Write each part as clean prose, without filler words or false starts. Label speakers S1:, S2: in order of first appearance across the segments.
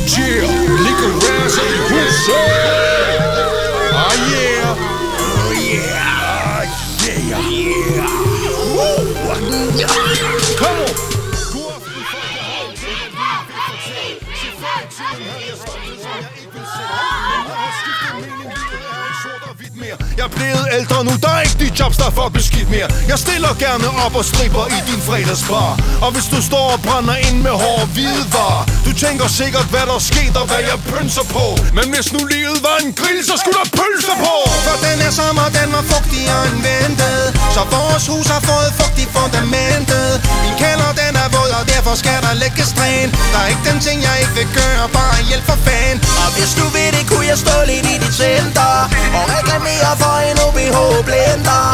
S1: Yeah, ligger rørs i huset. Ah yeah. Oh yeah. Yeah. Yeah. Come on. Jeg er blevet ældre nu, der er ikke de jobs, der er for beskidt mere. Jeg stiller gerne op og stripper i din fredagsbar. Og hvis du står og brænder ind med hårde hvidevarer, du tænker sikkert, hvad der sket og hvad jeg pønser på. Men hvis nu livet var en grill, så skulle der pølser på. For den er sommer, den var fugtigere end ventet. Så vores hus har fået fugt i fundamentet. Min kælder, den er våd, og derfor skal der lægges dræn. Der er ikke den ting, jeg ikke vil gøre, bare hjælp for fan. Og hvis du ved det, kunne jeg stå lidt i dit center og reklamere for en OBH-blender.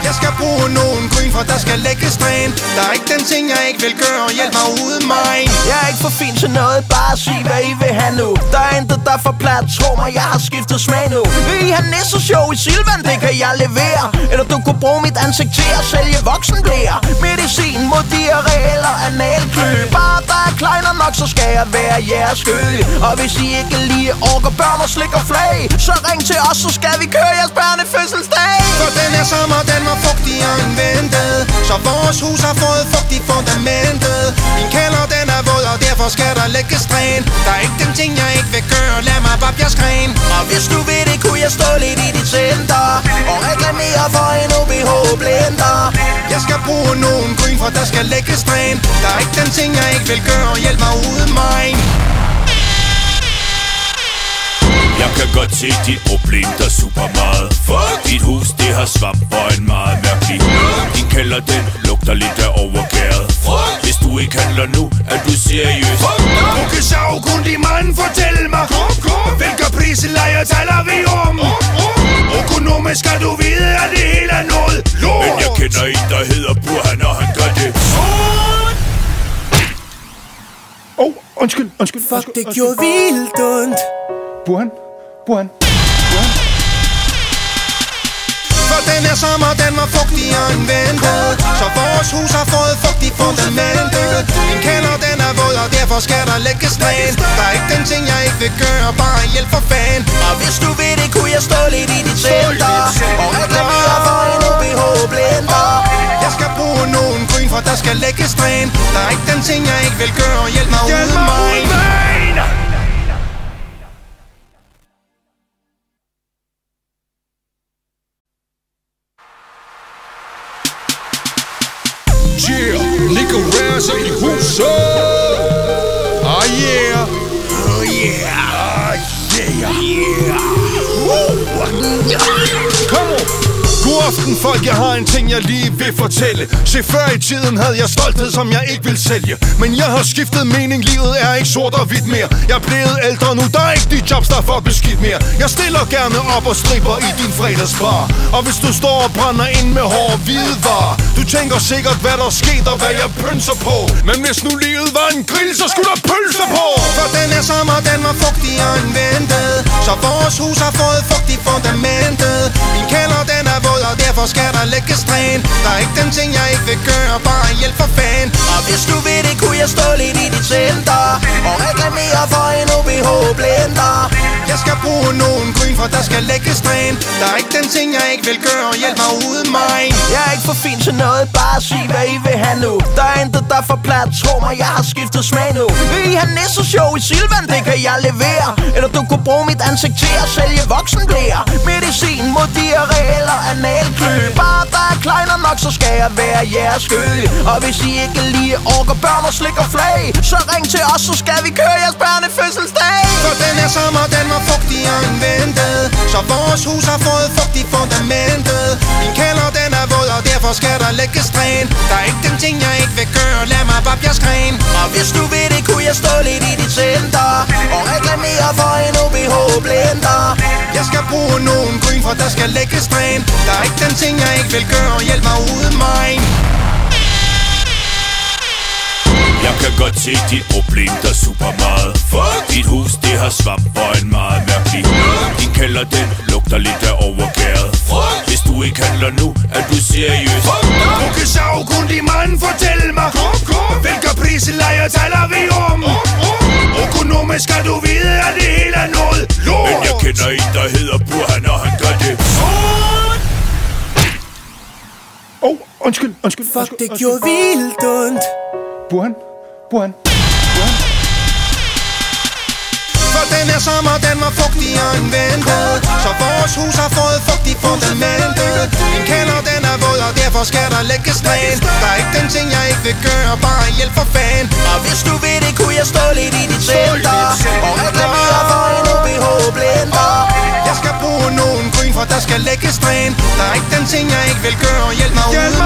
S1: Jeg skal bruge nogen gryn, for der skal lægges dræn. Der er ikke den ting, jeg ikke vil gøre, hjælp mig uden mig.
S2: Jeg er ikke for fin til noget, bare sig hvad I vil have nu. Der er intet der for plat, tro mig, jeg har skiftet smag nu. Vil I have næseshow i Silvan, det kan jeg levere. Eller du kunne bruge mit ansigt til at sælge voksenblære. Medicin mod diarré eller analklø. Bare der er kleiner nok, så skal jeg være jeres skøge. Og hvis I ikke lige orker børn og slik og flag, så ring til os, så skal vi køre jeres børnefødselsdag.
S1: For den er sommer, den var fugtigere end ventet. Så vores hus har fået fugt i fundamentet. Min kælder, den er våd, og derfor skal der lægges dræn. Der er ikke den ting, jeg ikke vil gøre, lad mig bare bjerg skræn.
S2: Og hvis du ved det, kunne jeg stå lidt i dit center og reklamere for en OBH-blender.
S1: Jeg skal bruge nogen gryn, for der skal lægges dræn. Der er ikke den ting, jeg ikke vil gøre, hjælp mig uden mig.
S3: Jeg kan godt se dit problem, der er super meget. Fuck! Dit hus, det har svamp og en meget mærkelig. Din kælder, den lugter lidt af overgæret. Hvis du ikke handler nu, er du seriøs.
S1: Okay, så kun de mand fortælle mig. Hvilke priselejer taler vi om? Økonomisk skal du vide, at det hele er noget lort.
S3: Men jeg kender en, der hedder Burhan, og han gør det.
S1: Undskyld.
S2: Fuck, det gjorde vildt ondt.
S1: Burhan. For den er sommer, den var fugtigere end ventet. Så vores hus har fået fugt i fundamentet. Min kælder, den er våd, og derfor skal der lægges dræn. Der er ikke den ting, jeg ikke vil gøre, bare hjælp for fan.
S2: Og hvis du ved det, kunne jeg stå lidt i dit center og reklamere for en OBH-blender.
S1: Jeg skal bruge nogen gryn, for der skal lægges dræn. Der er ikke den ting, jeg ikke vil gøre, hjælp mig uden mig. Yeah, ligger rørs i huset. Ah yeah. Oh yeah. Yeah. Come on. God aften folk, jeg har en ting jeg lige vil fortælle. Se, før i tiden havde jeg stolthed som jeg ikke vil sælge. Men jeg har skiftet mening, livet er ikke sort og hvidt mere. Jeg er blevet ældre nu, der er ikke de jobs der er for beskidt mere. Jeg stiller gerne op og stripper i din fredagsbar. Og hvis du står og brænder ind med hårde hvidevarer, du tænker sikkert hvad der sket og hvad jeg pønser på. Men hvis nu livet var en grill, så skulle der pølser på. For den er sommer, den var fugtigere end ventet. Så vores hus har fået fugt i fundamentet. Min kælder, den er våd, og derfor skal der lægges dræn. Der er ikke den ting, jeg ikke vil gøre, bare hjælp for fan.
S2: Og hvis du ved det, kunne jeg stå lidt i dit center og reklamere for en OBH-blender.
S1: Jeg skal bruge nogen gryn, for der skal lægges dræn. Der er ikke den ting, jeg ikke vil gøre, hjælp mig uden mig.
S2: Jeg er ikke for fin til noget, bare sig hvad I vil have nu. Der er intet der for plat, tro mig, jeg har skiftet smag nu. Vil I have næseshow i Silvan, det kan jeg levere. Eller du kunne bruge mit ansigt til at sælge voksenblære. Medicin mod diarré eller analklø. Bare der er kleiner nok, så skal jeg være jeres skøge. Og hvis I ikke lige orker børn og slik og flag, så ring til os, så skal vi køre jeres børnefødselsdag.
S1: For den er sommer, den var fugtigere end ventet. Så vores hus har fået fugt i fundamentet. Min kælder, den er våd, og derfor skal der lægges dræn. Der er ikke den ting, jeg ikke vil gøre, lad mig bare bjerg skræn.
S2: Og hvis du ved det, kunne jeg stå lidt i dit center og reklamere for en OBH-blender.
S1: Jeg skal bruge nogen gryn, for der skal lægges dræn. Der er ikke den ting, jeg ikke vil gøre, hjælp mig uden mig.
S3: Jeg kan godt se dit problem, der er super meget. Fuck! Dit hus, det har svamp og en meget mærkelig. Din kælder, den lugter lidt af overgæret. Hvis du ikke handler nu, er du seriøs.
S1: Okay, så kun de mand fortælle mig. Hvilke priselejer taler vi om? Økonomisk skal du vide.
S3: kender en, der hedder Burhan, og han gør det.
S1: Undskyld.
S4: Fuck, det gjorde vildt ondt.
S1: Burhan. For den her sommer, den var fugtigere end ventet. Så vores hus har fået fugtigt fundamentet. En kælder, den er våd, og derfor skal der lægges dræn. Der er ikke den ting, jeg ikke vil gøre, bare hjælp for fan.
S2: Og hvis du ved det, kunne jeg stå lidt i dit center og reklamere for en OBH-blender.
S1: Jeg skal bruge nogen gryn, for der skal lægges dræn. Der er ikke den ting, jeg ikke vil gøre, hjælp mig uden